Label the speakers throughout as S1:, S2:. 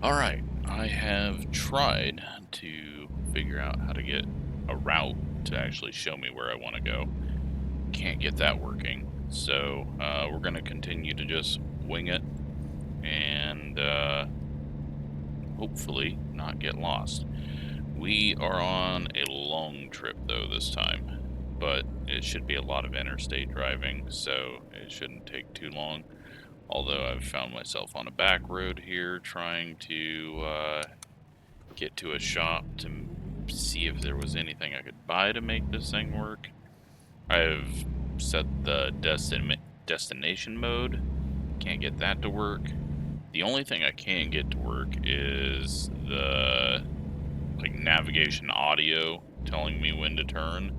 S1: Alright, I have tried to figure out how to get a route to actually show me where I want to go. Can't get that working. So, we're going to continue to just wing it and hopefully not get lost. We are on a long trip though this time, but it should be a lot of interstate driving, so it shouldn't take too long. Although I've found myself on a back road here trying to get to a shop to see if there was anything I could buy to make this thing work. I've set the destination mode, can't get that to work. The only thing I can get to work is the navigation audio telling me when to turn,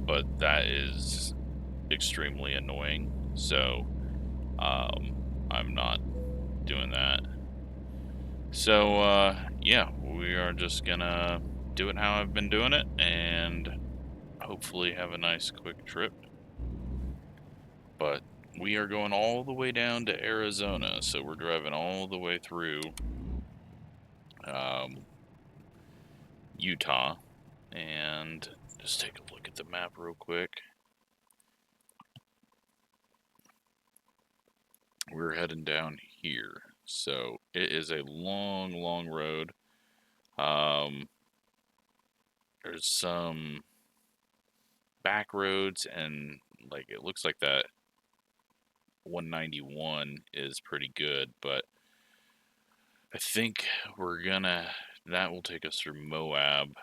S1: but that is extremely annoying, so I'm not doing that. So yeah, we are just gonna do it how I've been doing it and hopefully have a nice quick trip. But we are going all the way down to Arizona, so we're driving all the way through Utah. And just take a look at the map real quick. We're heading down here, so it is a long, long road. There's some back roads, and it looks like that 191 is pretty good, but I think that will take us through Moab,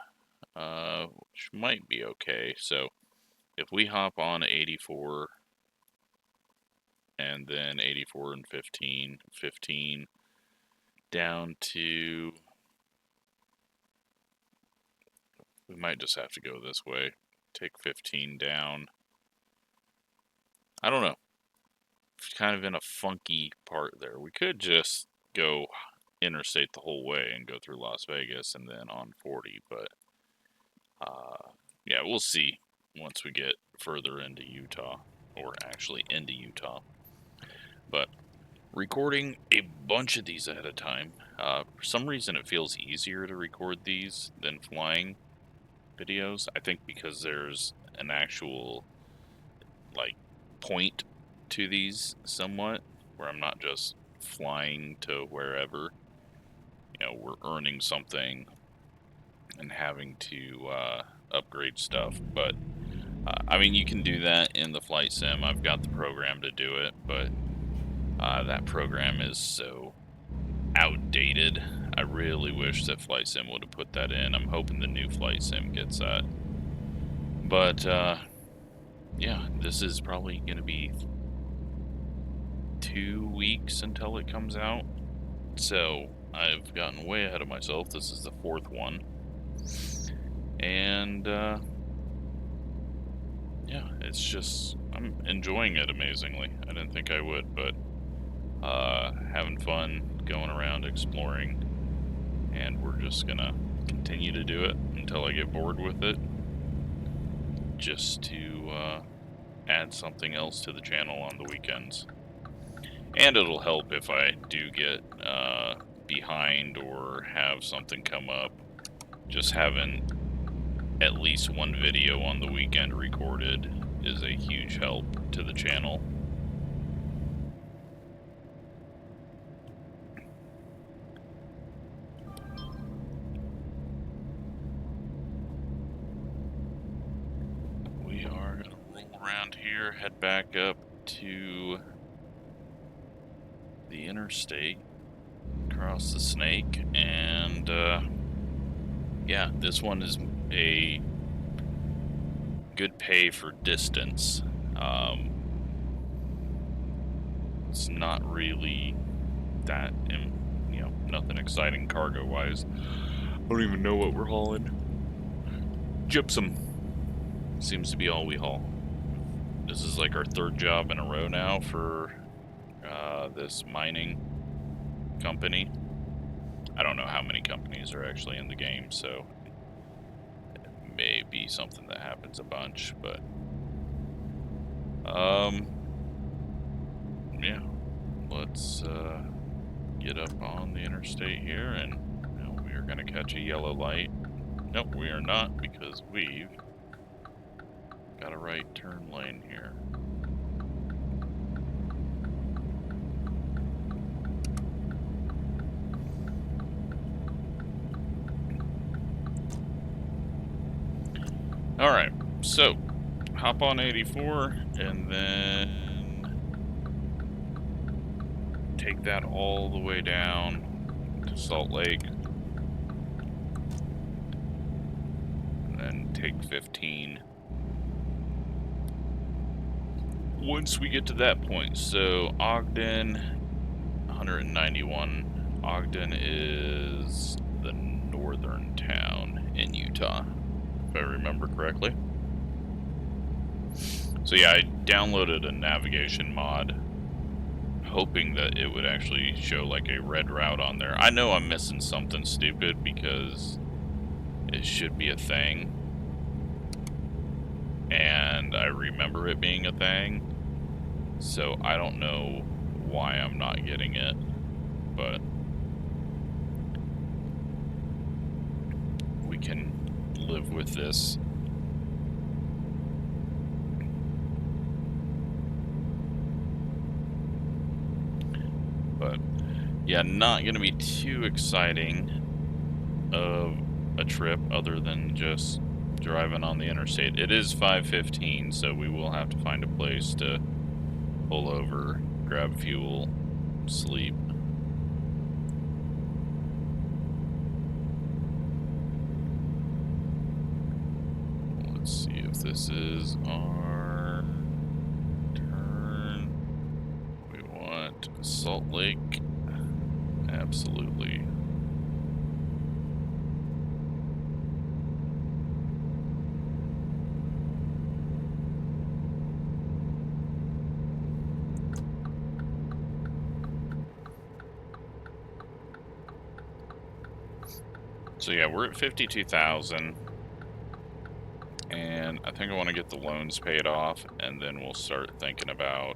S1: which might be okay. So if we hop on 84 and then 84 and 15 down to, we might just have to go this way, take 15 down. I don't know. It's kind of in a funky part there. We could just go interstate the whole way and go through Las Vegas and then on 40, but yeah, we'll see once we get further into Utah, or actually into Utah. But recording a bunch of these ahead of time, for some reason it feels easier to record these than flying videos. I think because there's an actual point to these somewhat, where I'm not just flying to wherever. We're earning something and having to upgrade stuff. But I mean, you can do that in the flight sim. I've got the program to do it, but that program is so outdated. I really wish that flight sim would have put that in. I'm hoping the new flight sim gets that. But yeah, this is probably going to be 2 weeks until it comes out. So I've gotten way ahead of myself. This is the 4th one. And yeah, it's just, I'm enjoying it amazingly. I didn't think I would, but having fun going around exploring. And we're just gonna continue to do it until I get bored with it, just to add something else to the channel on the weekends. And it'll help if I do get behind or have something come up. Just having at least one video on the weekend recorded is a huge help to the channel. We are going to roll around here, head back up to the interstate, cross the Snake, and yeah, this one is a good pay for distance. It's not really that, nothing exciting cargo-wise. I don't even know what we're hauling. Gypsum seems to be all we haul. This is like our 3rd job in a row now for this mining company. I don't know how many companies are actually in the game, so it may be something that happens a bunch, but yeah, let's get up on the interstate here, and we are going to catch a yellow light. Nope, we are not, because we've got a right turn lane here. Alright, so hop on 84 and then take that all the way down to Salt Lake. And then take 15. Once we get to that point, so Ogden, 191. Ogden is the northern town in Utah, if I remember correctly. So yeah, I downloaded a navigation mod, hoping that it would actually show like a red route on there. I know I'm missing something stupid because it should be a thing, and I remember it being a thing, so I don't know why I'm not getting it, but we can live with this. But yeah, not going to be too exciting of a trip other than just driving on the interstate. It is 5:15, so we will have to find a place to pull over, grab fuel, sleep. Let's see if this is our turn. We want Salt Lake. Absolutely. So yeah, we're at 52,000, and I think I want to get the loans paid off, and then we'll start thinking about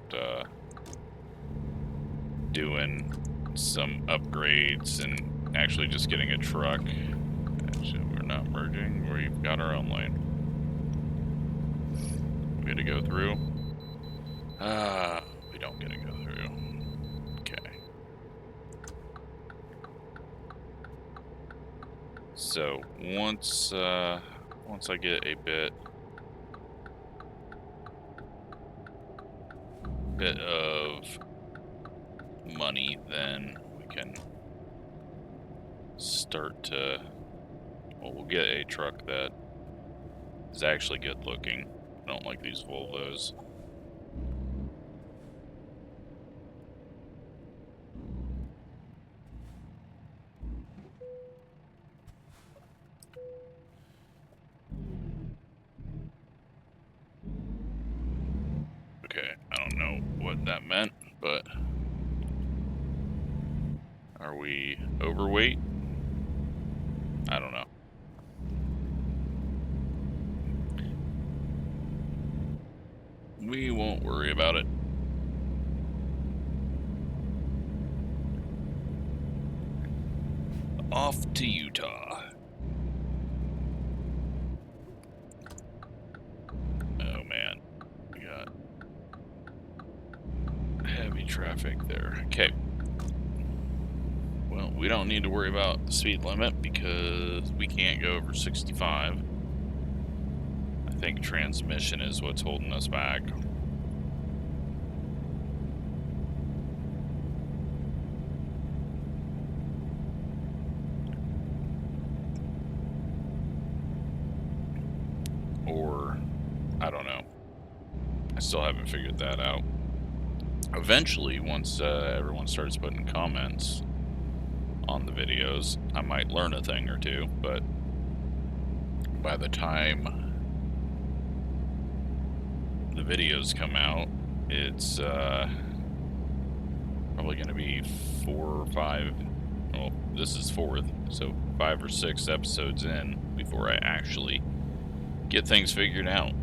S1: doing some upgrades and actually just getting a truck. Actually, we're not merging. We've got our own lane. We got to go through. We don't get to go through. Okay. So once I get a bit of money, then we can start to, well, we'll get a truck that is actually good looking. I don't like these Volvos. Okay, I don't know what that meant, but are we overweight? I don't know. We won't worry about it. Off to Utah. Oh man, we got heavy traffic there. Okay. Well, we don't need to worry about the speed limit because we can't go over 65. I think transmission is what's holding us back. Or, I don't know. I still haven't figured that out. Eventually, once everyone starts putting comments on the videos, I might learn a thing or two, but by the time the videos come out, it's probably going to be 4 or 5, well, this is 4th, so 5 or 6 episodes in before I actually get things figured out.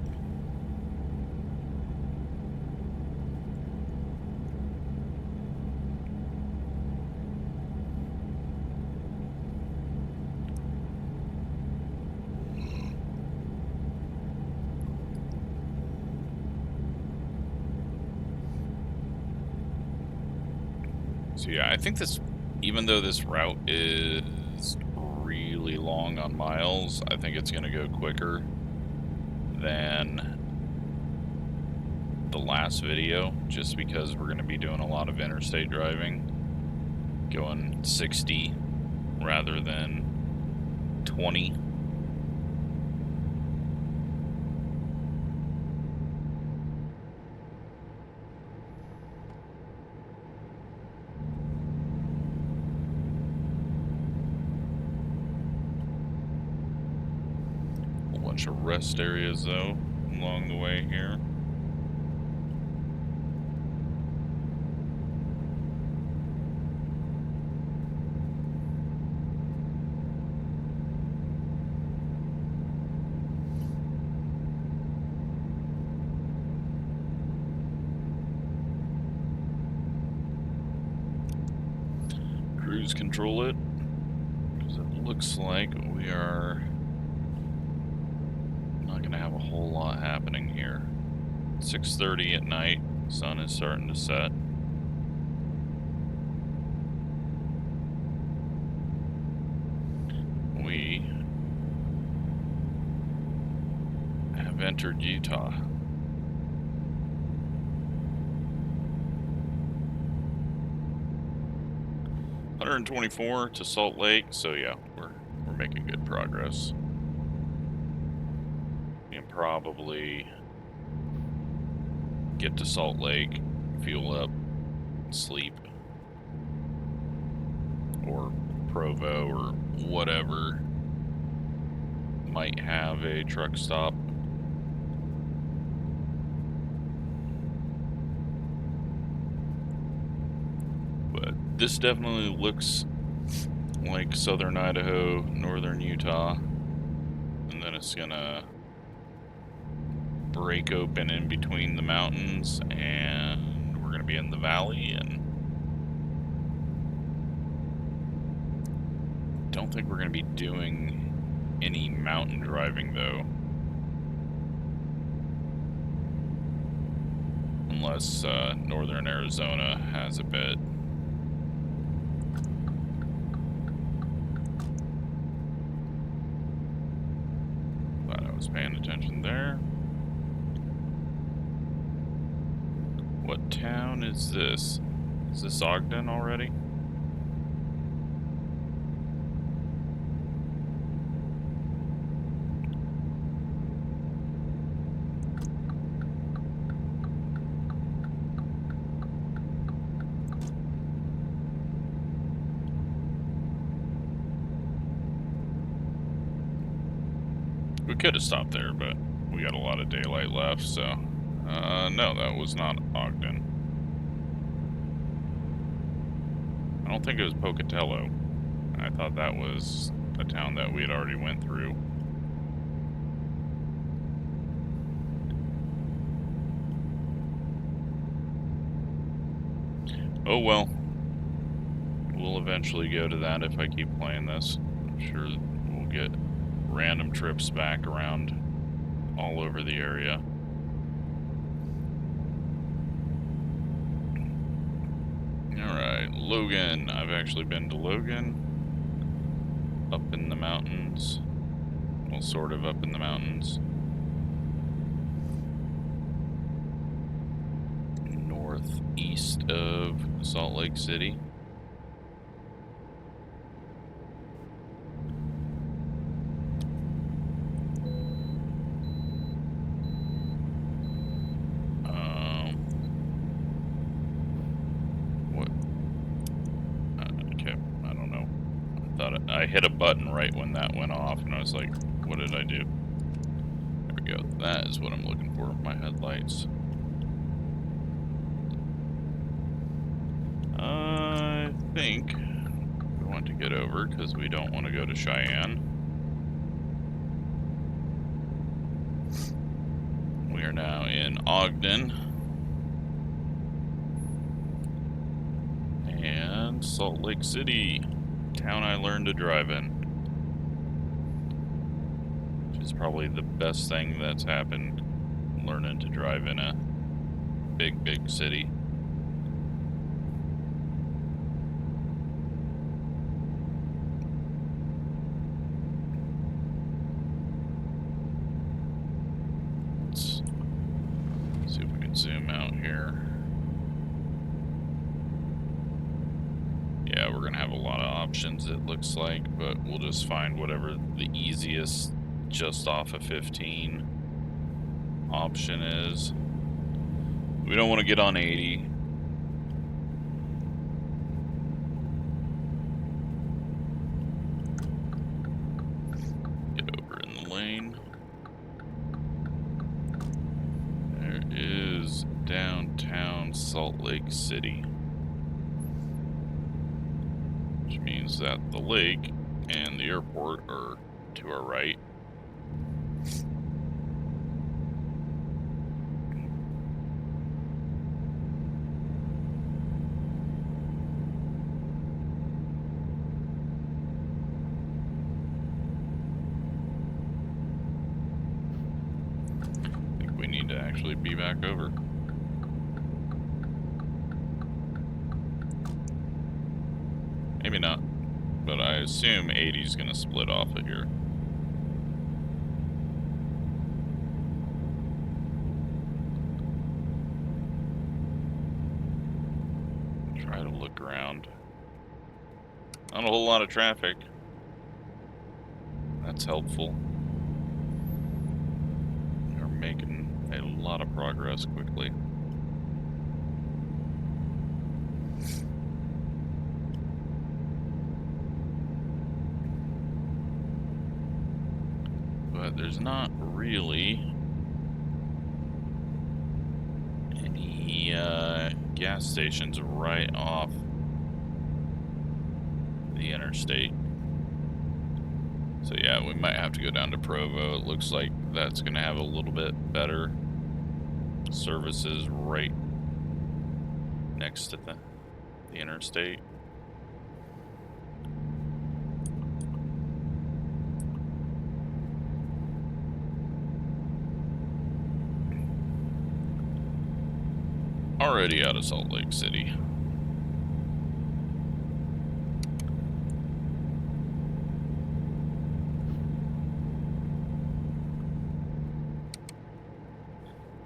S1: So yeah, I think this, even though this route is really long on miles, I think it's going to go quicker than the last video, just because we're going to be doing a lot of interstate driving, going 60 rather than 20. A bunch of rest areas though along the way here. Cruise control it, because it looks like we are not going to have a whole lot happening here. 6:30 at night, sun is starting to set. We have entered Utah. $124 to Salt Lake, so yeah, we're making good progress. We can probably get to Salt Lake, fuel up, sleep, or Provo or whatever might have a truck stop. But this definitely looks like southern Idaho, northern Utah, and then it's gonna break open in between the mountains, and we're gonna be in the valley. And don't think we're gonna be doing any mountain driving though, unless northern Arizona has a bit. Glad I was paying attention there. What town is this? Is this Ogden already? We could have stopped there, but we got a lot of daylight left, so... no, that was not Ogden. I don't think it was Pocatello. I thought that was a town that we had already went through. Oh well. We'll eventually go to that if I keep playing this. I'm sure we'll get random trips back around all over the area. Alright, Logan. I've actually been to Logan. Up in the mountains. Well, sort of up in the mountains. Northeast of Salt Lake City. I hit a button right when that went off, and I was like, what did I do? There we go. That is what I'm looking for, my headlights. I think we want to get over, because we don't want to go to Cheyenne. We are now in Ogden. And Salt Lake City. Town I learned to drive in, which is probably the best thing that's happened, learning to drive in a big city. zoom out here. Yeah, we're gonna have a lot of options, it looks like, but we'll just find whatever the easiest just off of 15 option is. We don't want to get on 80. Get over in the lane. There is downtown Salt Lake City, which means that the lake and the airport are to our right. I think we need to actually be back over. Maybe not, but I assume 80 is going to split off of here. Try to look around. Not a whole lot of traffic. That's helpful. We're making a lot of progress quickly. But there's not really any gas stations right off the interstate. So yeah, we might have to go down to Provo. It looks like that's going to have a little bit better services right next to the interstate. Already out of Salt Lake City.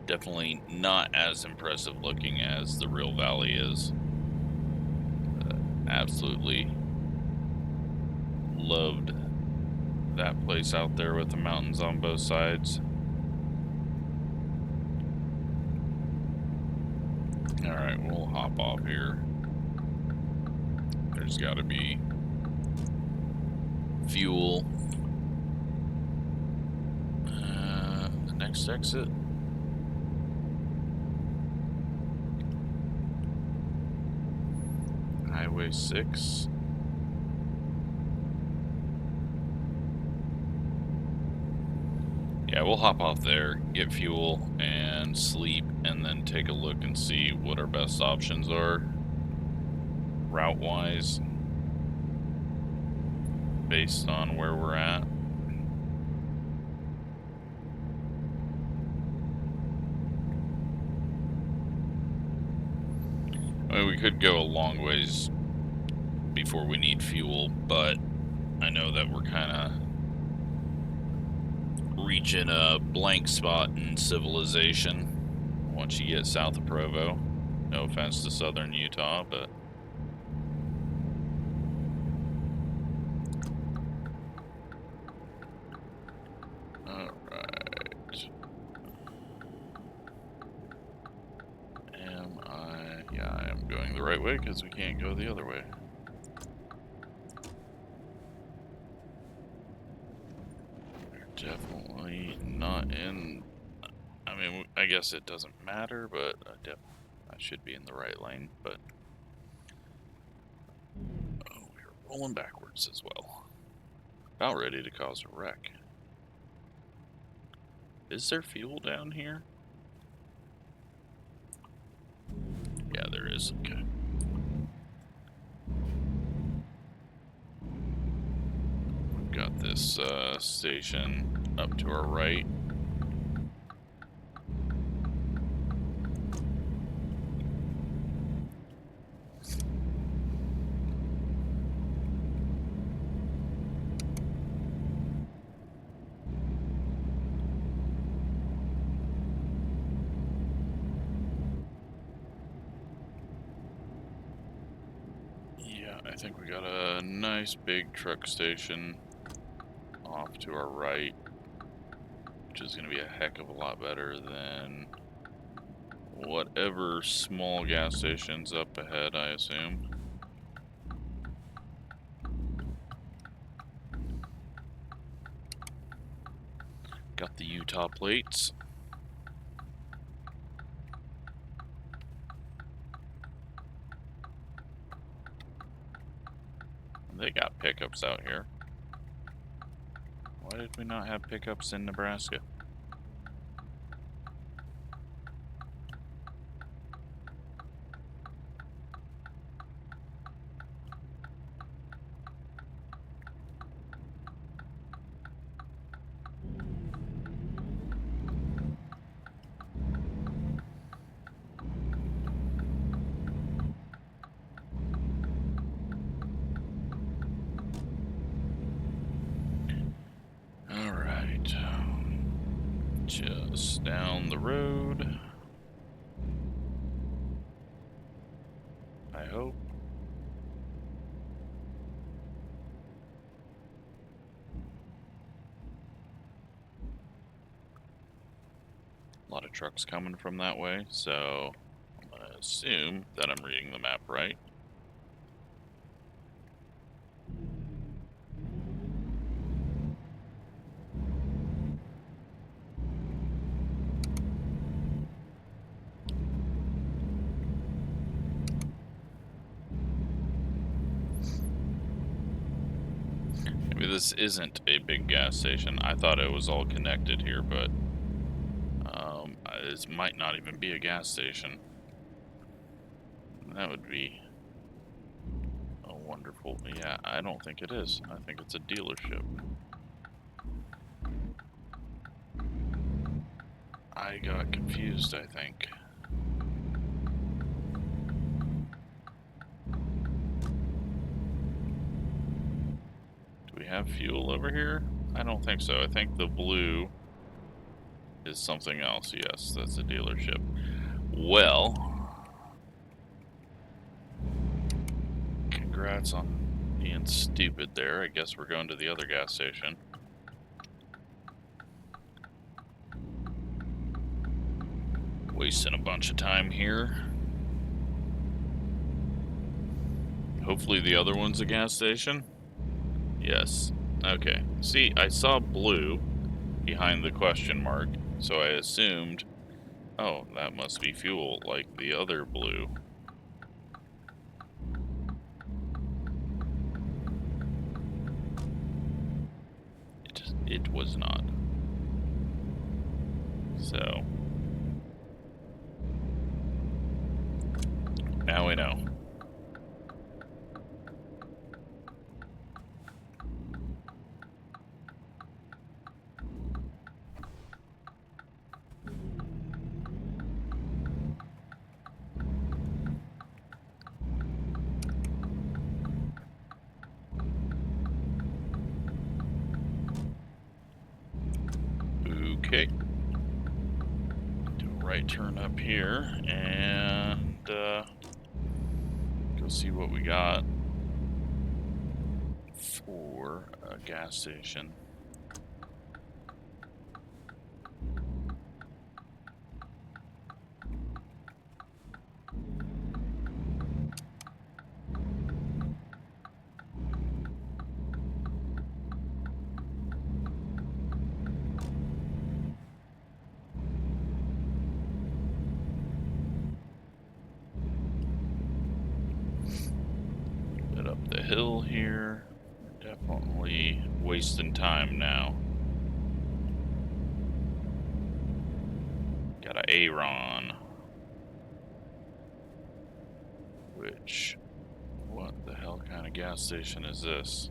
S1: Definitely not as impressive looking as the real valley is. Absolutely loved that place out there with the mountains on both sides. Alright, we'll hop off here. There's got to be fuel. The next exit. Highway 6. Yeah, we'll hop off there, get fuel, and sleep, and then take a look and see what our best options are, route-wise, based on where we're at. I mean, we could go a long ways before we need fuel, but I know that we're kind of reaching a blank spot in civilization once you get south of Provo. No offense to southern Utah, but alright. Yeah, I am going the right way because we can't go the other way. Definitely not in. I mean, I guess it doesn't matter, but I should be in the right lane. But oh, we're rolling backwards as well. About ready to cause a wreck. Is there fuel down here? Yeah, there is. Okay. We've got this station up to our right. I think we got a nice big truck station off to our right, which is going to be a heck of a lot better than whatever small gas station's up ahead, I assume. Got the Utah plates. They got pickups out here. Why did we not have pickups in Nebraska? Alright. Just down the road. I hope. A lot of trucks coming from that way, so I'm gonna assume that I'm reading the map right. Maybe this isn't a big gas station. I thought it was all connected here, but this might not even be a gas station. That would be a wonderful... Yeah, I don't think it is. I think it's a dealership. I got confused, I think. Do we have fuel over here? I don't think so. I think the blue is something else. Yes, that's a dealership. Well, congrats on being stupid there. I guess we're going to the other gas station. Wasting a bunch of time here. Hopefully the other one's a gas station. Yes. Okay. See, I saw blue behind the question mark, so I assumed, oh, that must be fuel, like the other blue. It was not. So, now we know. Okay. Do a right turn up here and go see what we got for a gas station. Bit up the hill here. Definitely wasting time now. Got a Aaron. Which, what the hell kind of gas station is this?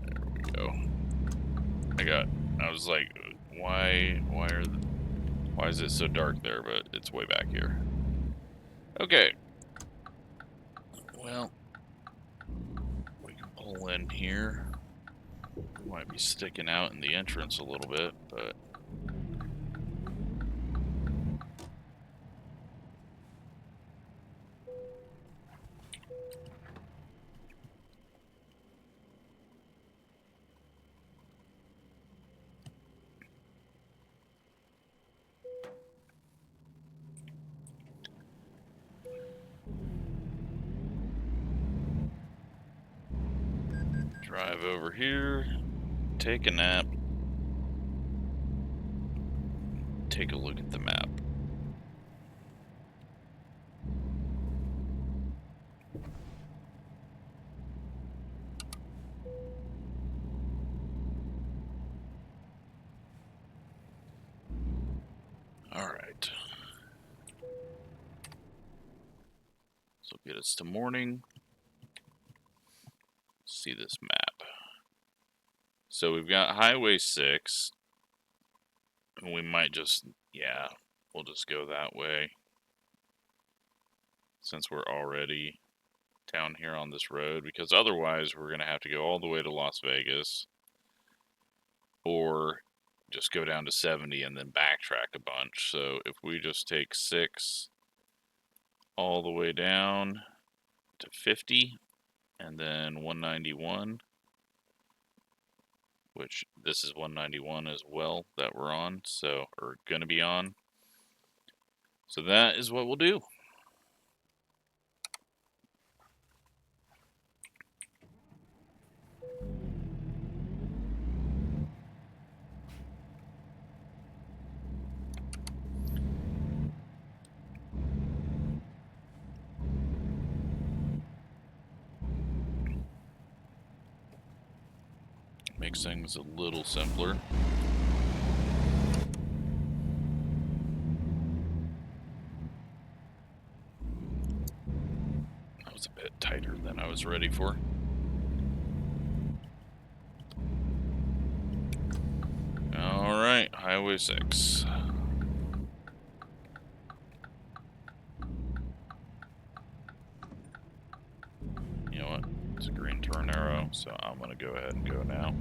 S1: There we go. I was like, why is it so dark there? But it's way back here. Okay. Well, we can pull in here. Might be sticking out in the entrance a little bit, but drive over here, take a nap, take a look at the map. Alright. So get us to morning. See this map. So we've got Highway 6. And we might just, yeah, we'll just go that way. Since we're already down here on this road. Because otherwise we're going to have to go all the way to Las Vegas. Or just go down to 70 and then backtrack a bunch. So if we just take 6 all the way down to 50 and then 191, which this is 191 as well that we're on, so, or going to be on. So that is what we'll do. Makes things a little simpler. That was a bit tighter than I was ready for. Alright, Highway 6. You know what? It's a green turn arrow, so I'm going to go ahead and go now.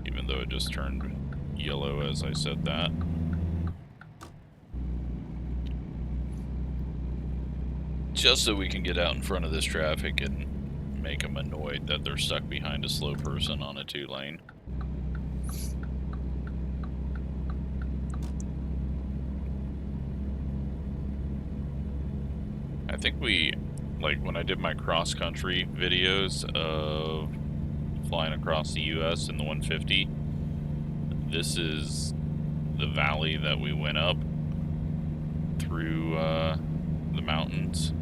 S1: Even though it just turned yellow as I said that. Just so we can get out in front of this traffic and make them annoyed that they're stuck behind a slow person on a 2-lane. I think we, like when I did my cross-country videos of flying across the US in the 150, this is the valley that we went up through the mountains.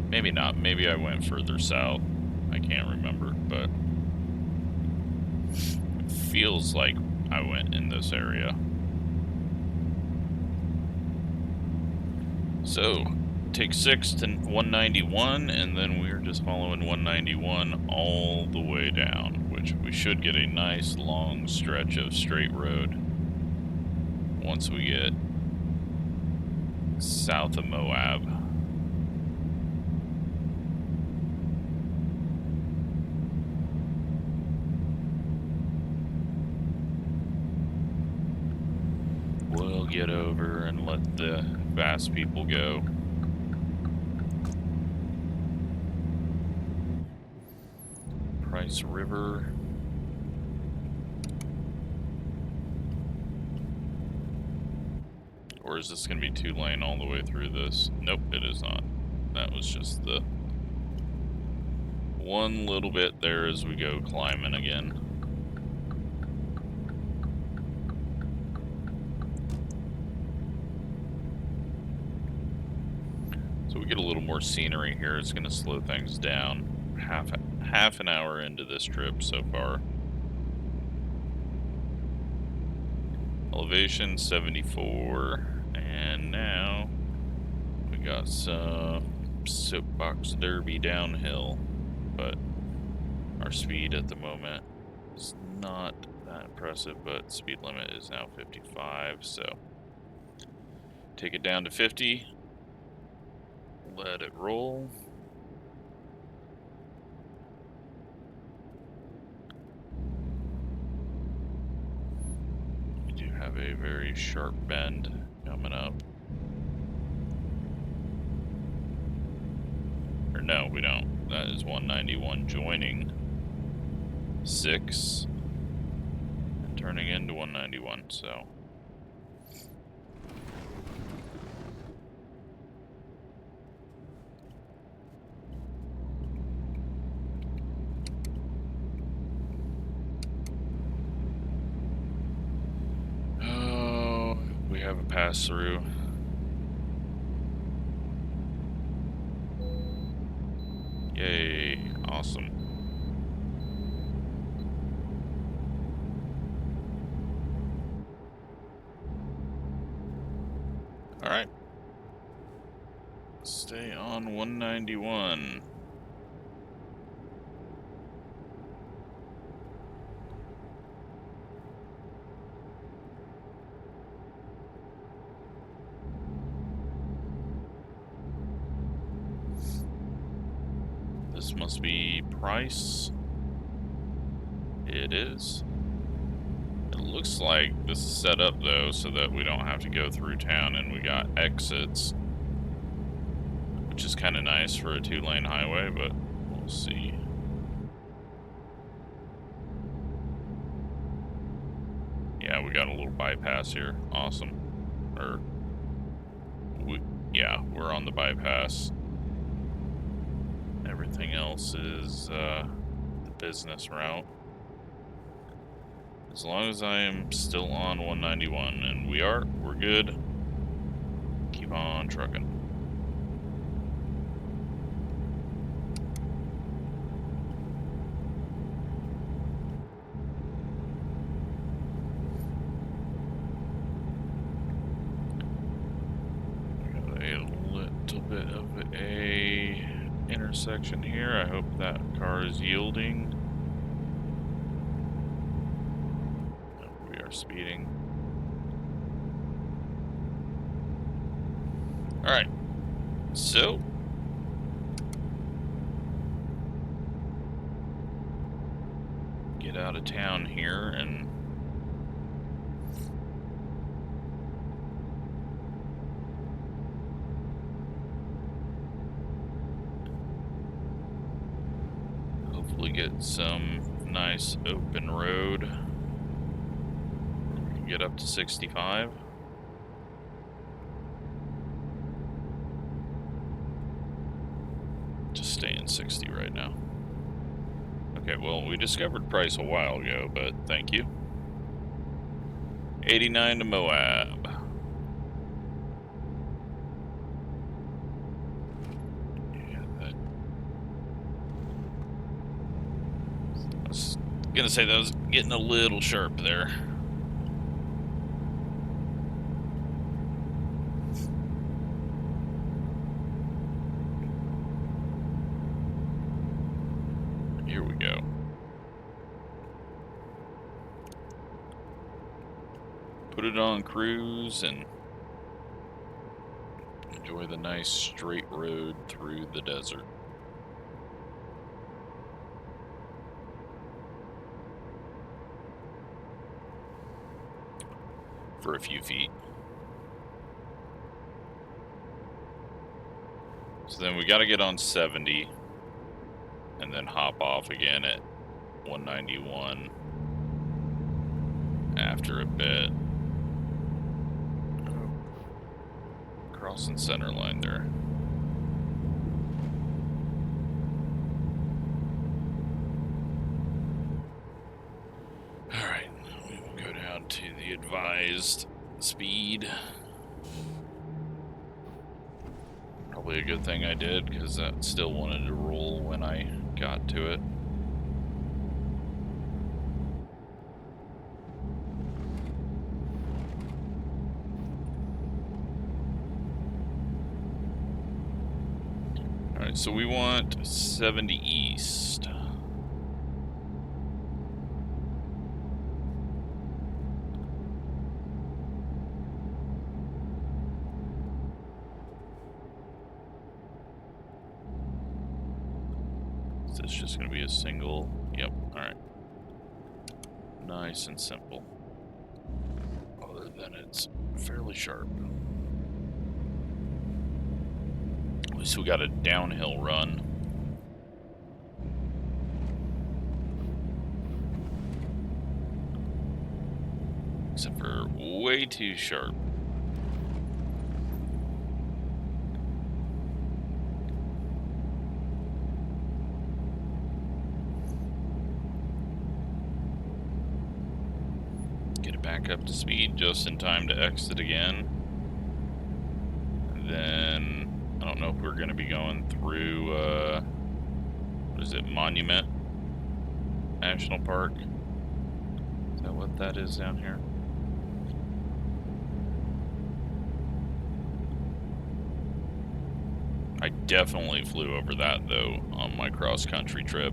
S1: Maybe not, maybe I went further south. I can't remember, but it feels like I went in this area. So, take 6 to 191, and then we're just following 191 all the way down, which we should get a nice long stretch of straight road once we get south of Moab. We'll get over and let the fast people go. Price River. Or is this going to be 2-lane all the way through this? Nope, it is not. That was just the one little bit there as we go climbing again. So we get a little more scenery here. It's going to slow things down. Half an hour into this trip so far. Elevation 74, and now we got some soapbox derby downhill, but our speed at the moment is not that impressive, but speed limit is now 55, so take it down to 50, let it roll. a very sharp bend coming up. Or no, we don't. That is 191 joining 6 and turning into 191, so. Oh, we have a pass through. Yay, awesome. Alright. Stay on 191. This must be price. It is. It looks like this is set up though so that we don't have to go through town, and we got exits, which is kind of nice for a 2-lane highway, but we'll see. Yeah, we got a little bypass here. Awesome. Yeah, we're on the bypass. Everything else is the business route. As long as I am still on 191, and we're good. Keep on trucking. Got a little bit of a intersection here. I hope that car is yielding. We are speeding. Alright, so get out of town here and hopefully get some nice open road. We can get up to 65. Just staying 60 right now. Okay, well, we discovered price a while ago, but thank you. 89 to Moab. I was gonna say that was getting a little sharp there. Here we go. Put it on cruise and enjoy the nice straight road through the desert. For a few feet. So then we got to get on 70 and then hop off again at 191 after a bit. Oh. Crossing center line there. Alright, we will go down to the advised speed. Probably a good thing I did, because that still wanted to roll when I got to it. Alright, so we want 70 east. It's just going to be a single. Yep. All right. Nice and simple. Oh, then it's fairly sharp. At least we got a downhill run. Except for way too sharp. Get it back up to speed just in time to exit again. And then, I don't know if we're going to be going through, what is it, Monument National Park? Is that what that is down here? I definitely flew over that, though, on my cross-country trip.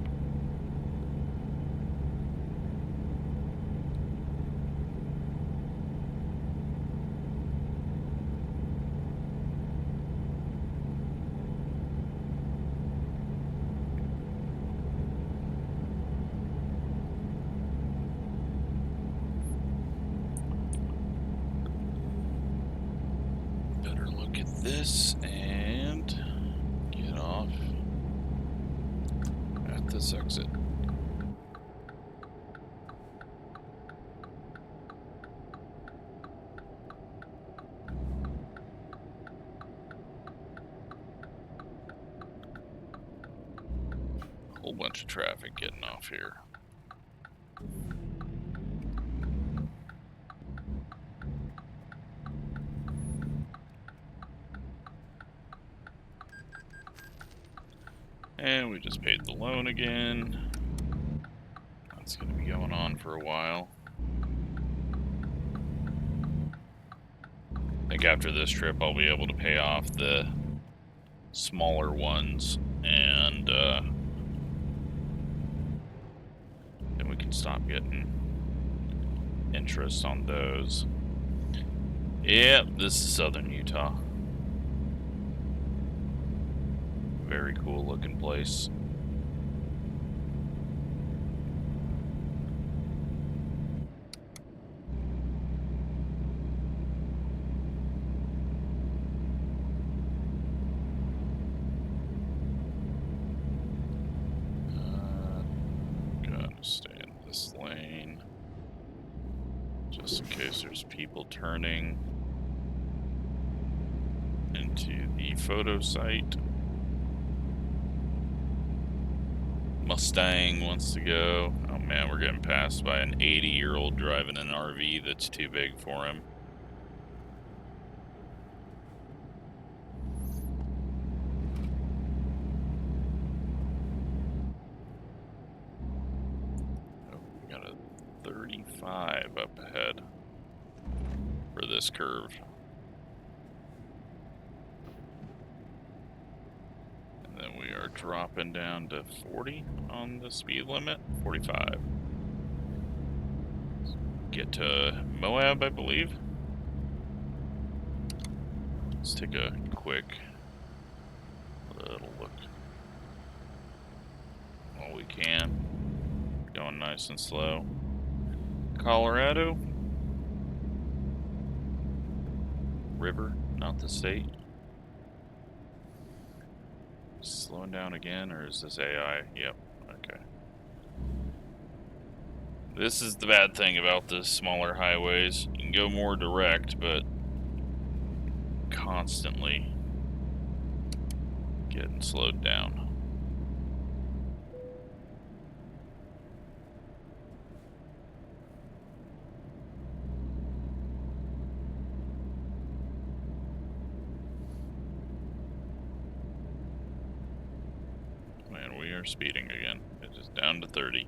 S1: Better look at this and get off at this exit. Whole bunch of traffic getting off here. And we just paid the loan again. That's going to be going on for a while. I think after this trip I'll be able to pay off the smaller ones, and then we can stop getting interest on those. Yep, this is southern Utah. Very cool looking place. Gotta stay in this lane just in case there's people turning into the photo site. Mustang wants to go. Oh man, we're getting passed by an 80-year-old driving an RV that's too big for him. Oh, we got a 35 up ahead for this curve. Then we are dropping down to 40 on the speed limit, 45. Get to Moab, I believe. Let's take a quick little look. All we can. Going nice and slow. Colorado. River, not the state. Slowing down again, or is this AI? Yep, okay. This is the bad thing about the smaller highways. You can go more direct, but constantly getting slowed down. Man, we are speeding again. It's just down to 30.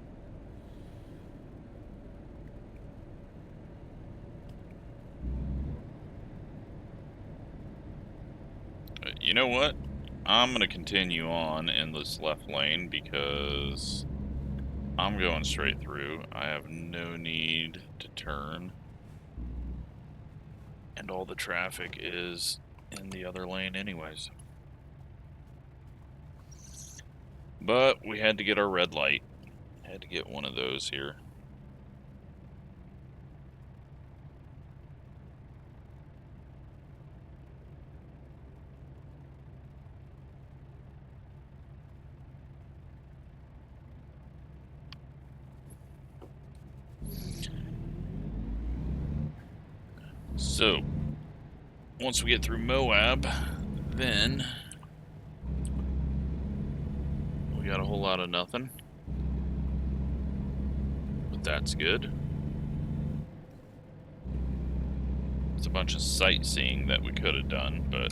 S1: You know what? I'm going to continue on in this left lane because I'm going straight through. I have no need to turn. And all the traffic is in the other lane anyways. But we had to get our red light. Had to get one of those here. So, once we get through Moab, then we got a whole lot of nothing. But that's good. It's a bunch of sightseeing that we could have done, but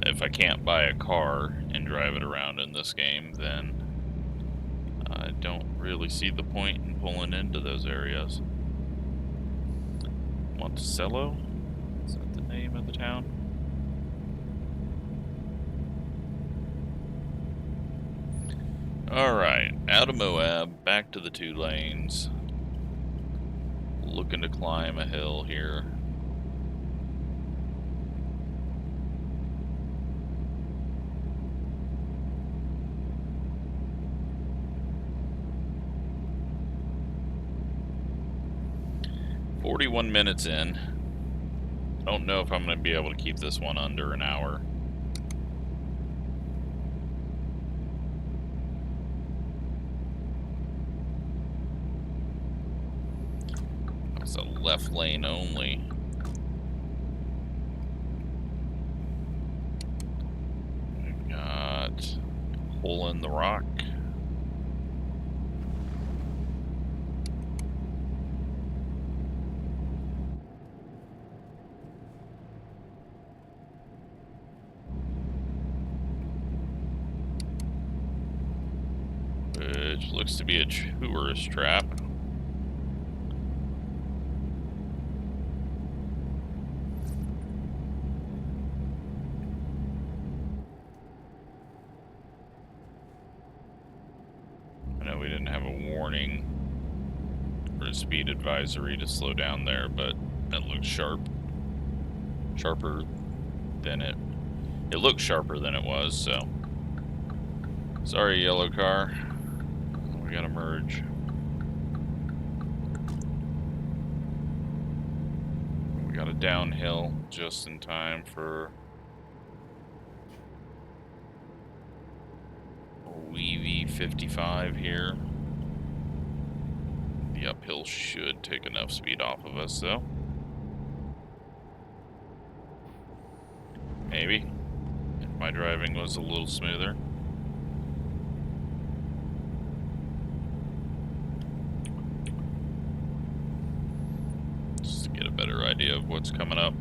S1: if I can't buy a car and drive it around in this game, then I don't really see the point in pulling into those areas. Monticello? Is that the name of the town? Alright, out of Moab, back to the 2 lanes. Looking to climb a hill here. "41 minutes in. I don't know if I'm going to be able to keep this one under an hour. It's a left lane only. We've got Hole in the Rock. Which looks to be a tourist trap. I know we didn't have a warning or a speed advisory to slow down there, but it looks sharp. Sharper than it looked sharper than it was, so. Sorry, yellow car. We gotta merge. We got a downhill just in time for EP4 here. The uphill should take enough speed off of us, though. Maybe. If my driving was a little smoother. Better idea of what's coming up.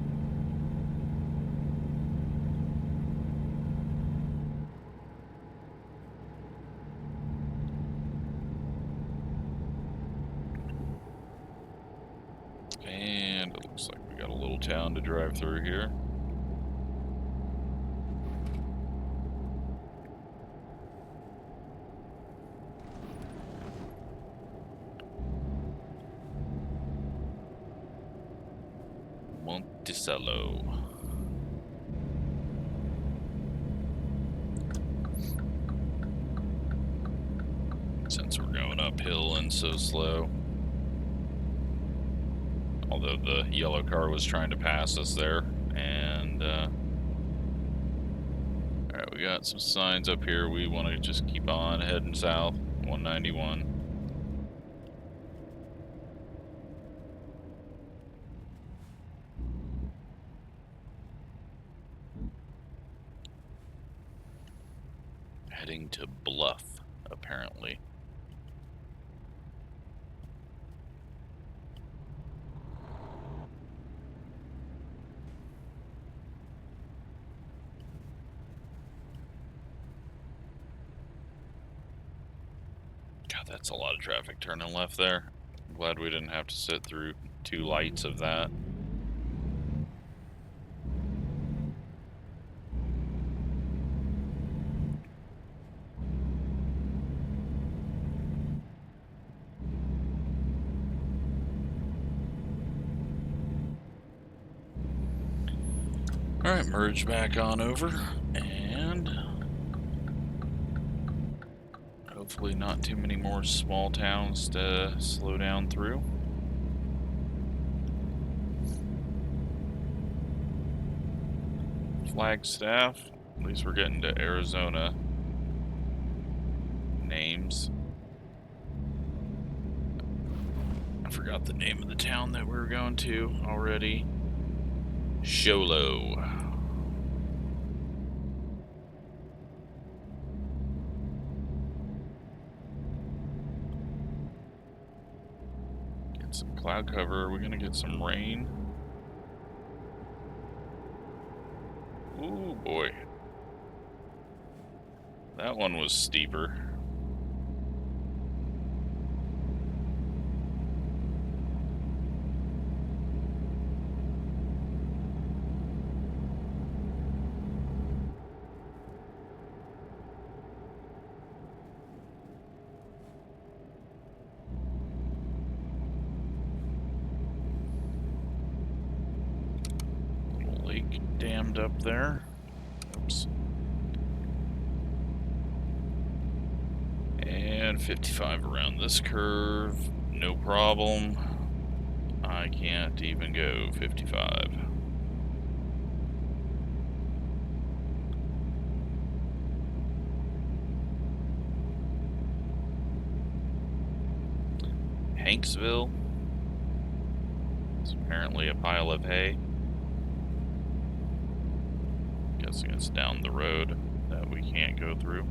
S1: And it looks like we got a little town to drive through here. Monticello. Since we're going uphill and so slow. Although the yellow car was trying to pass us there. And, alright, we got some signs up here. We want to just keep on heading south. 191. Heading to Bluff, apparently. God, that's a lot of traffic turning left there. I'm glad we didn't have to sit through 2 lights of that. Alright, merge back on over, and hopefully not too many more small towns to slow down through. Flagstaff, at least we're getting to Arizona names. forgot the name of the town that we were going to already. Sholo. Get some cloud cover. We're gonna get some rain. Ooh boy. That one was steeper. Little lake dammed up there. Oops. And 55 around this curve, no problem. I can't even go 55. Hanksville. It's apparently a pile of hay. Guessing it's down the road that we can't go through.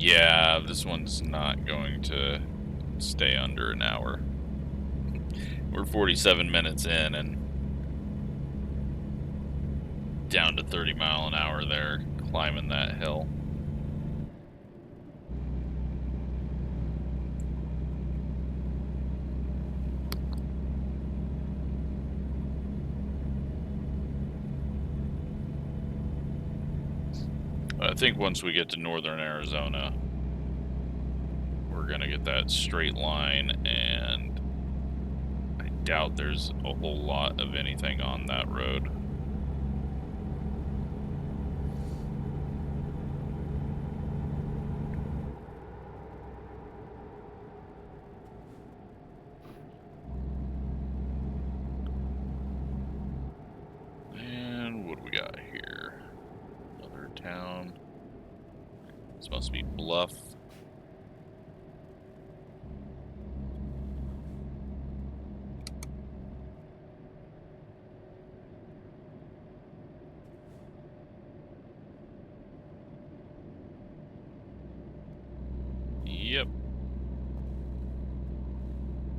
S1: Yeah, this one's not going to stay under an hour. We're 47 minutes in and down to 30 mile an hour there, climbing that hill. I think once we get to northern Arizona, we're gonna get that straight line, and I doubt there's a whole lot of anything on that road. And what do we got here? Another town. This must be Bluff. Yep.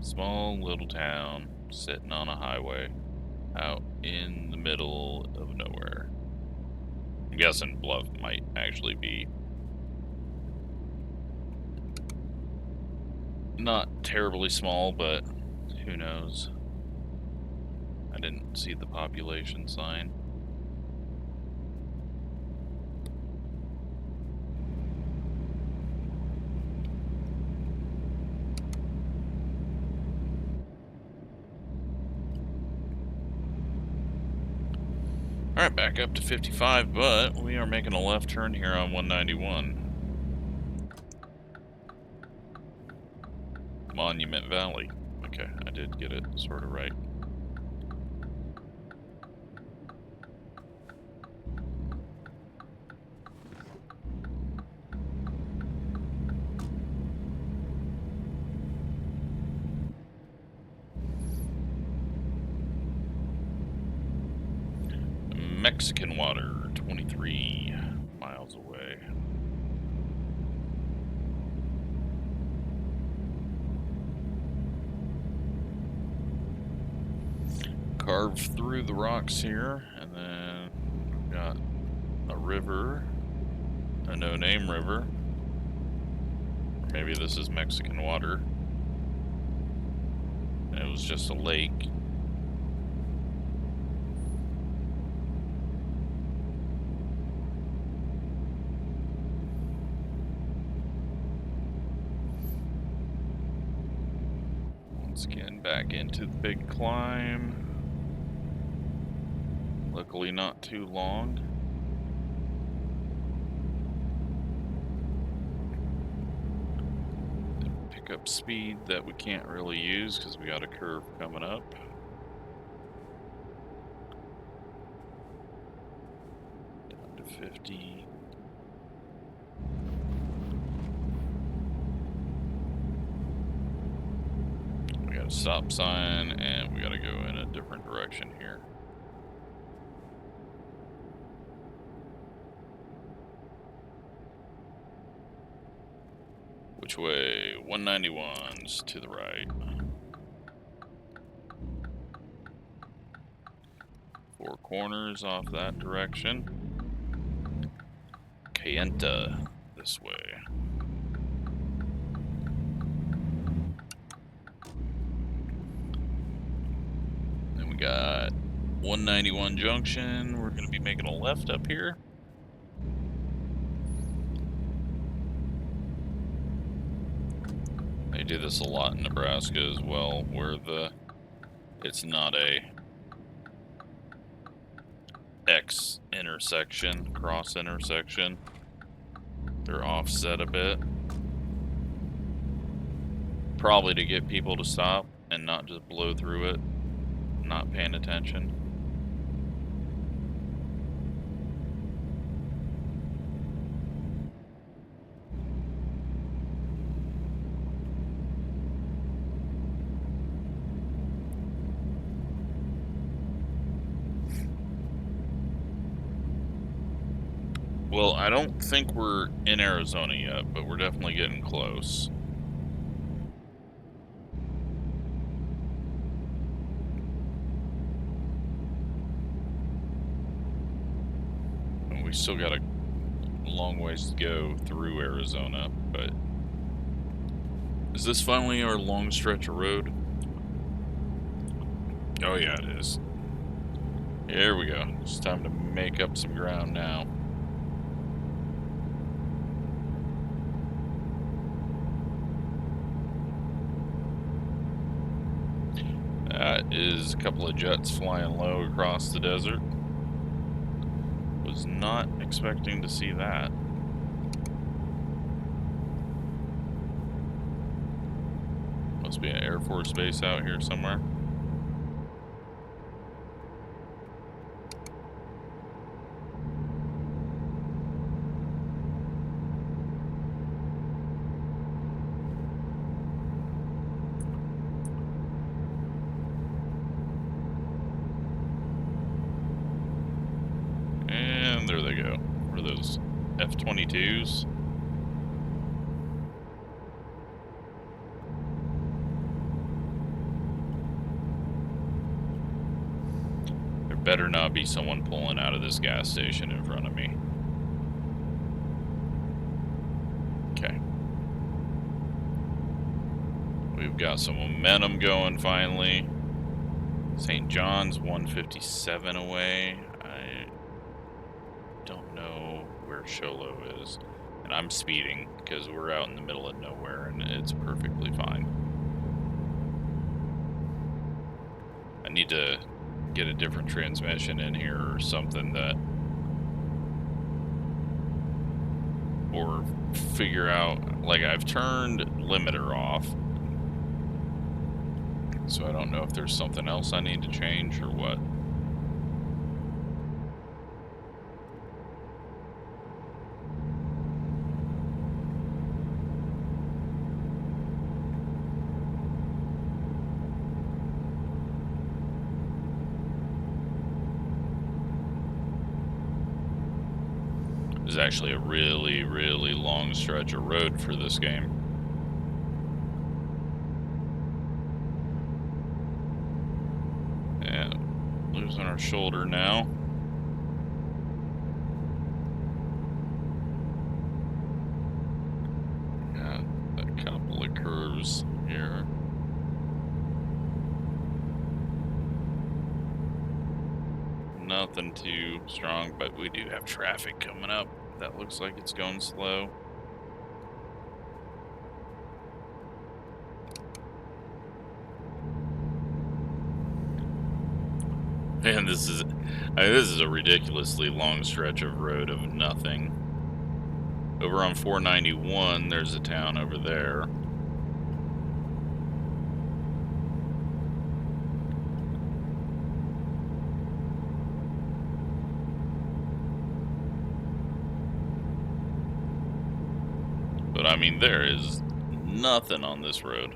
S1: Small little town sitting on a highway out in the middle of nowhere. I'm guessing Bluff might actually be not terribly small, but who knows? I didn't see the population sign. Alright, back up to 55, but we are making a left turn here on 191. Monument Valley. Okay, I did get it sort of right. Mexican water, 23 miles away. Carve through the rocks here, and then we've got a river, a no-name river. Or maybe this is Mexican water. And it was just a lake. Once again, back into the big climb. Luckily not too long. Pick backup speed that we can't really use because we got a curve coming up. Down to 50. We got a stop sign and we got to go in a different direction here. Which way? 191's to the right. 4 corners off that direction. Cayenta this way. Then we got 191 junction. We're going to be making a left up here. They do this a lot in Nebraska as well, where it's not a X intersection, cross intersection. They're offset a bit. Probably to get people to stop and not just blow through it, not paying attention. Well, I don't think we're in Arizona yet, but we're definitely getting close. And we still got a long ways to go through Arizona, but is this finally our long stretch of road? Oh yeah, it is. Here we go. It's time to make up some ground now. That is a couple of jets flying low across the desert. Was not expecting to see that. Must be an Air Force base out here somewhere. There they go. What are those? F-22s? There better not be someone pulling out of this gas station in front of me. Okay. We've got some momentum going finally. St. John's 157 away. I don't know where Sholo is, and I'm speeding because we're out in the middle of nowhere and it's perfectly fine. I need to get a different transmission in here or something, or figure out, like, I've turned limiter off, so I don't know if there's something else I need to change or what. Is actually a really, really long stretch of road for this game. And losing our shoulder now. Got a couple of curves here. Nothing too strong, but we do have traffic coming up. That looks like it's going slow. And this is a ridiculously long stretch of road of nothing. Over on 491, there's a town over there. mean, there is nothing on this road.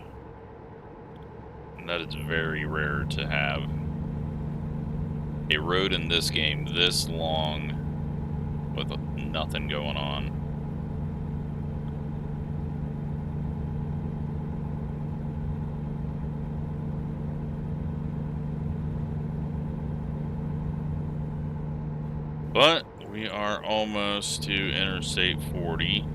S1: And that is very rare to have a road in this game this long with nothing going on. But we are almost to Interstate 40.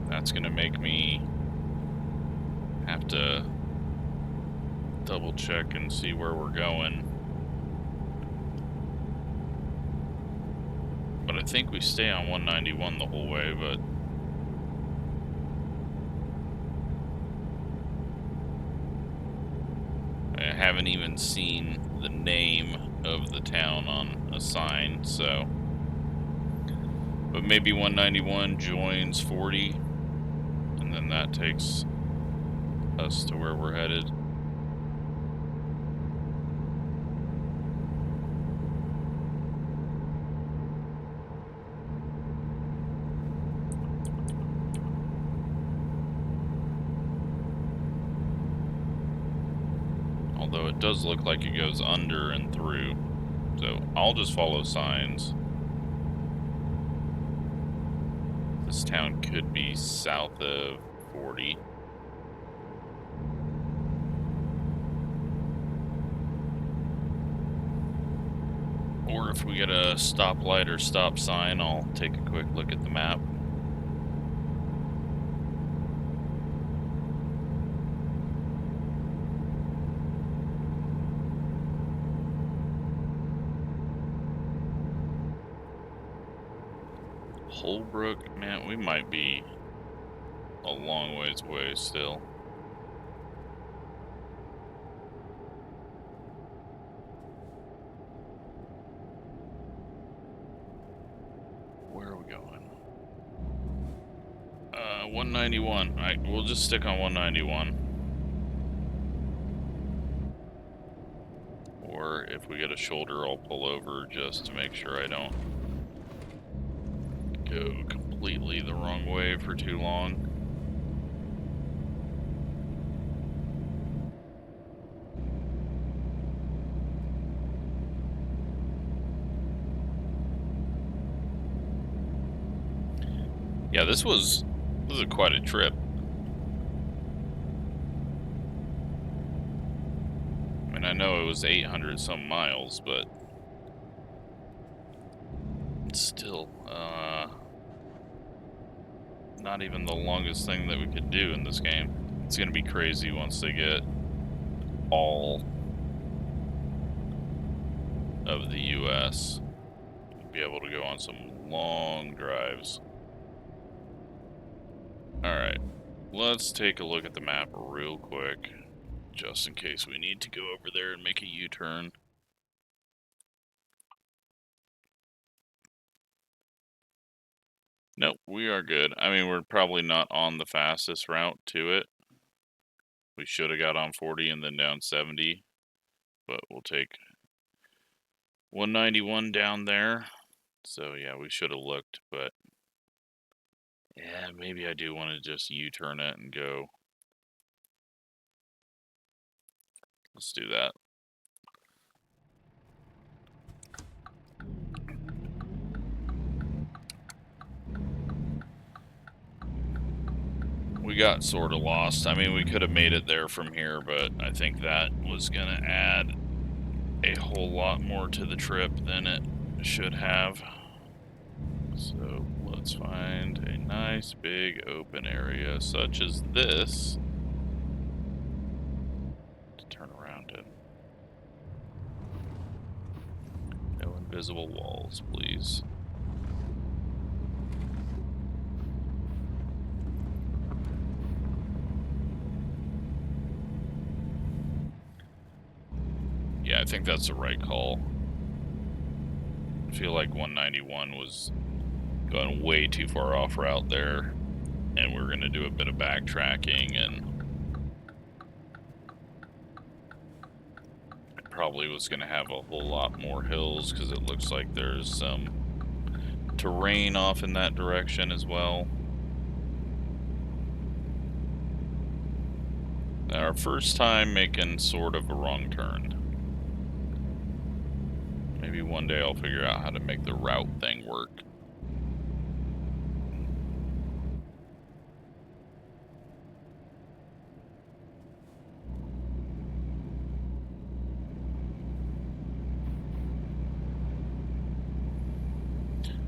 S1: That's going to make me have to double check and see where we're going. But I think we stay on 191 the whole way, but I haven't even seen the name of the town on a sign, so. But maybe 191 joins 40, and then that takes us to where we're headed. Although it does look like it goes under and through, so I'll just follow signs. This town could be south of 40. Or if we get a stoplight or stop sign, I'll take a quick look at the map. Holbrook, man, we might be a long ways away still. Where are we going? 191. Alright, we'll just stick on 191. Or if we get a shoulder, I'll pull over just to make sure I don't go completely the wrong way for too long. Yeah, this was quite a trip. I mean, I know it was 800 some miles, but still, not even the longest thing that we could do in this game. It's gonna be crazy once they get all of the US. Be able to go on some long drives. Alright, let's take a look at the map real quick, just in case we need to go over there and make a U-turn. Nope, we are good. I mean, we're probably not on the fastest route to it. We should have got on 40 and then down 70, but we'll take 191 down there. So yeah, we should have looked, but yeah, maybe I do want to just U-turn it and go. Let's do that. We got sort of lost. I mean, we could have made it there from here, but I think that was going to add a whole lot more to the trip than it should have. So let's find a nice big open area such as this to turn around in. No invisible walls, please. Yeah, I think that's the right call. I feel like 191 was going way too far off route there, and we're going to do a bit of backtracking, and it probably was going to have a whole lot more hills because it looks like there's some to rain off in that direction as well. Our first time making sort of a wrong turn. Maybe one day I'll figure out how to make the route thing work.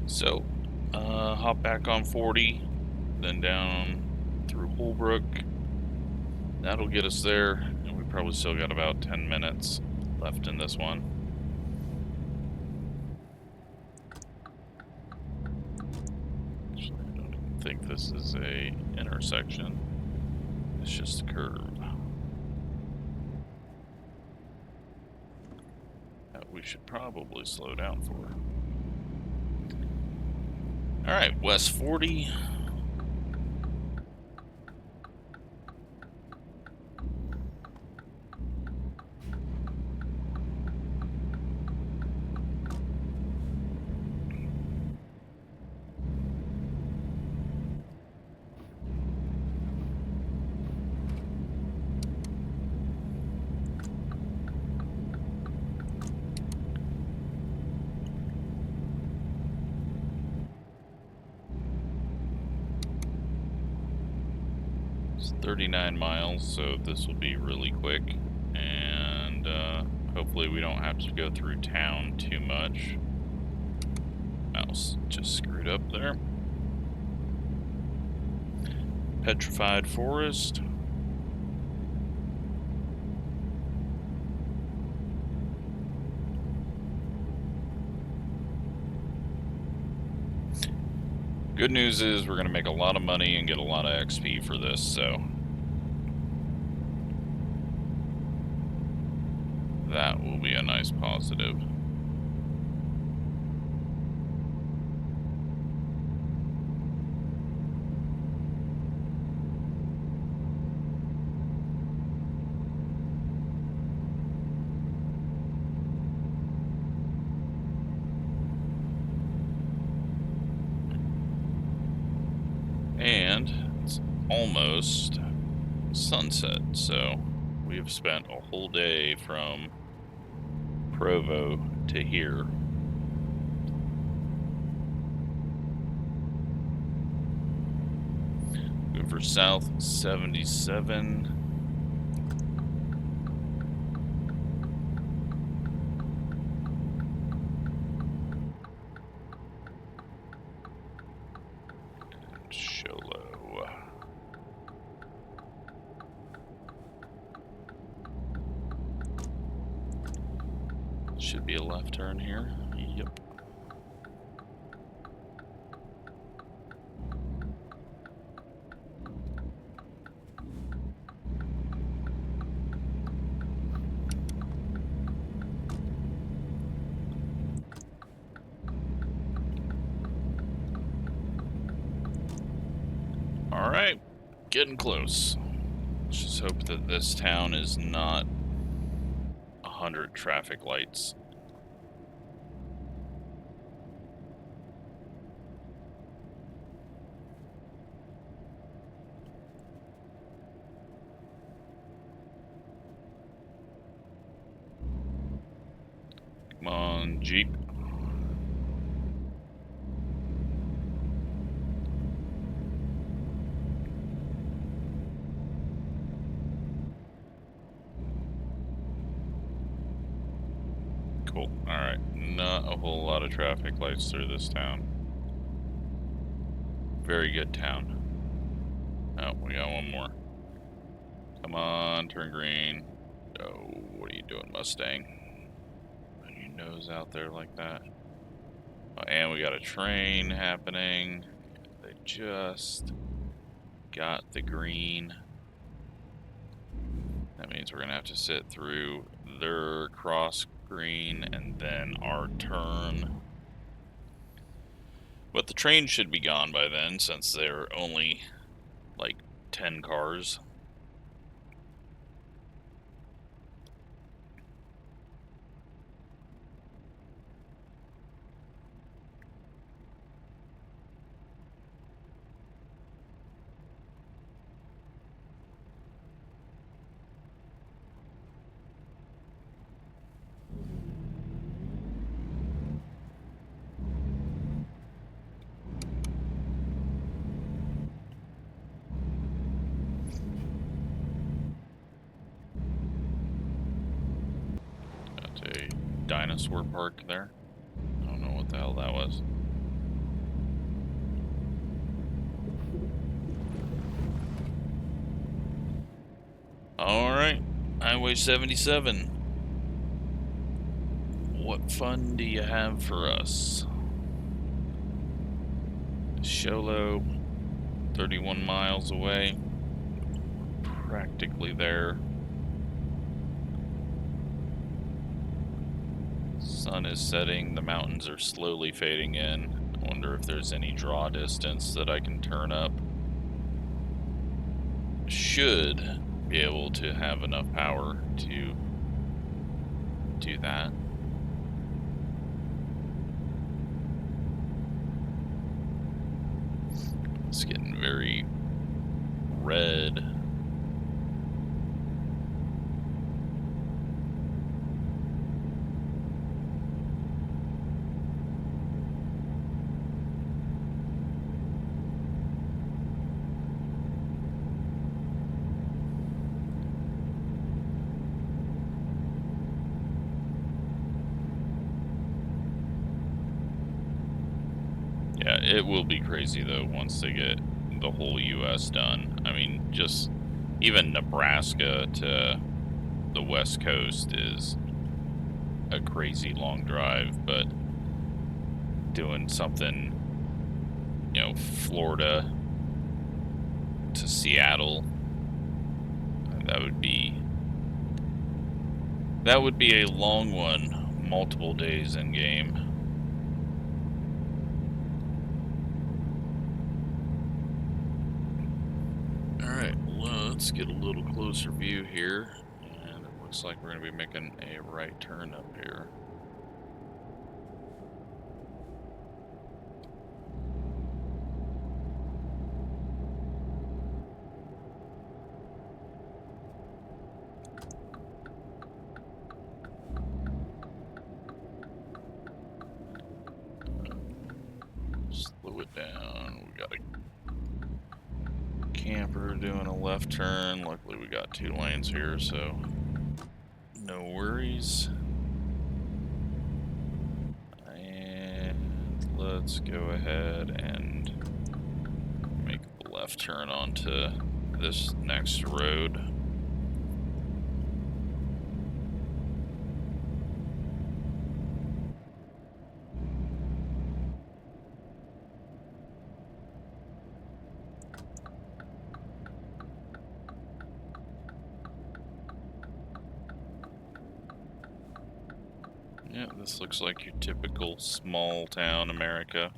S1: So, hop back on 40, then down through Holbrook. That'll get us there, and we probably still got about 10 minutes left in this one. Actually, I don't even think this is a intersection. It's just a curve. That we should probably slow down for. Alright, West 40. It's 39 miles, so this will be really quick, and hopefully we don't have to go through town too much. Mouse just screwed up there. Petrified Forest. Good news is we're going to make a lot of money and get a lot of XP for this, so that will be a nice positive. And it's almost sunset, so we have spent a whole day from Provo to here. Go for South 77. Should be a left turn here. Yep. All right, getting close. Let's just hope that this town is not 100 traffic lights. Come on, Jeep. Cool. Alright. Not a whole lot of traffic lights through this town. Very good town. Oh, we got one more. Come on, turn green. Oh, what are you doing, Mustang? Put your nose out there like that. Oh, and we got a train happening. They just got the green. That means we're gonna have to sit through their cross green and then our turn. But the train should be gone by then, since they're only like 10 cars. dinosaur park there. I don't know what the hell that was. Alright, Highway 77. What fun do you have for us? Sholo, 31 miles away. Practically there. Sun is setting, the mountains are slowly fading in. I wonder if there's any draw distance that I can turn up. Should be able to have enough power to do that. It's getting very red. Yeah, it will be crazy though once they get the whole US done. I mean, just even Nebraska to the West Coast is a crazy long drive, but doing something, you know, Florida to Seattle, that would be a long one, multiple days in game. Alright, let's get a little closer view here, and it looks like we're going to be making a right turn up here. Slow it down. We got a camper doing a left turn. Luckily we got 2 lanes here, so no worries. And let's go ahead and make the left turn onto this next road. Yeah, this looks like your typical small town America.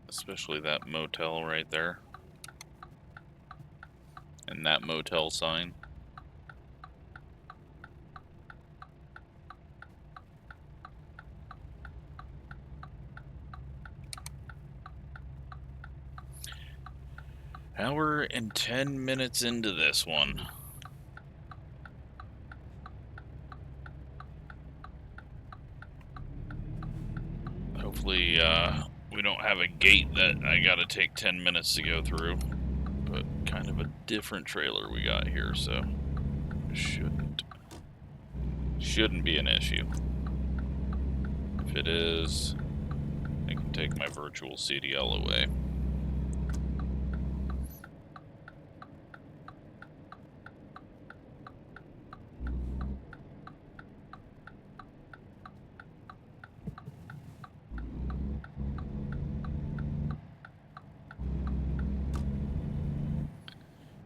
S1: Especially that motel right there. And that motel sign. Hour and 10 minutes into this one. Hopefully, we don't have a gate that I gotta take 10 minutes to go through. But kind of a different trailer we got here, so shouldn't be an issue. If it is, I can take my virtual CDL away.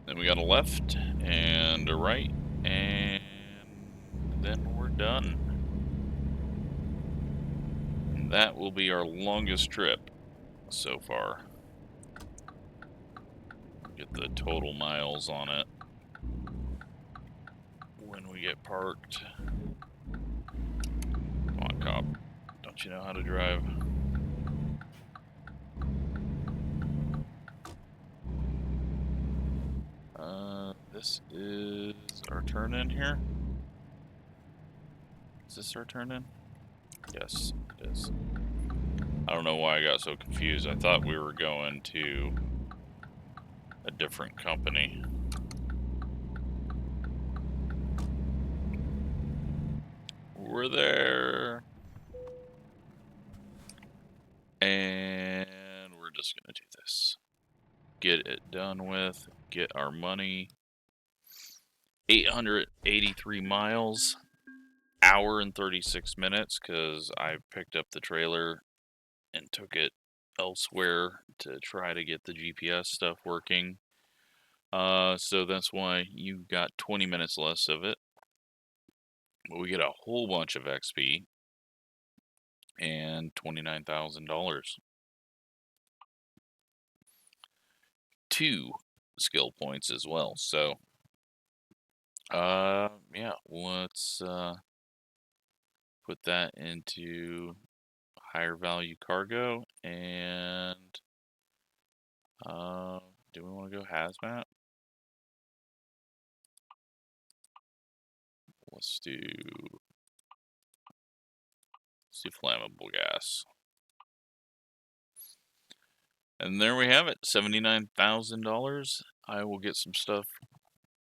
S1: Then we got a left and a right, and then we're done. And that will be our longest trip so far. Get the total miles on it when we get parked. Come on, cop. Don't you know how to drive? This is our turn in here. Is this our turn in? Yes, it is. I don't know why I got so confused. I thought we were going to a different company. we're there. And we're just going to do this. Get it done with. Get our money. 883 miles. Hour and 36 minutes because I picked up the trailer and took it elsewhere to try to get the GPS stuff working. So that's why you got 20 minutes less of it. But we get a whole bunch of XP and $29,000. 2 skill points as well. So, yeah, let's put that into higher value cargo. And do we want to go hazmat? Let's do flammable gas. And there we have it, $79,000. I will get some stuff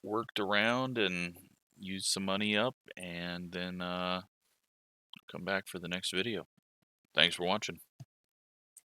S1: worked around and use some money up, and then come back for the next video. Thanks for watching.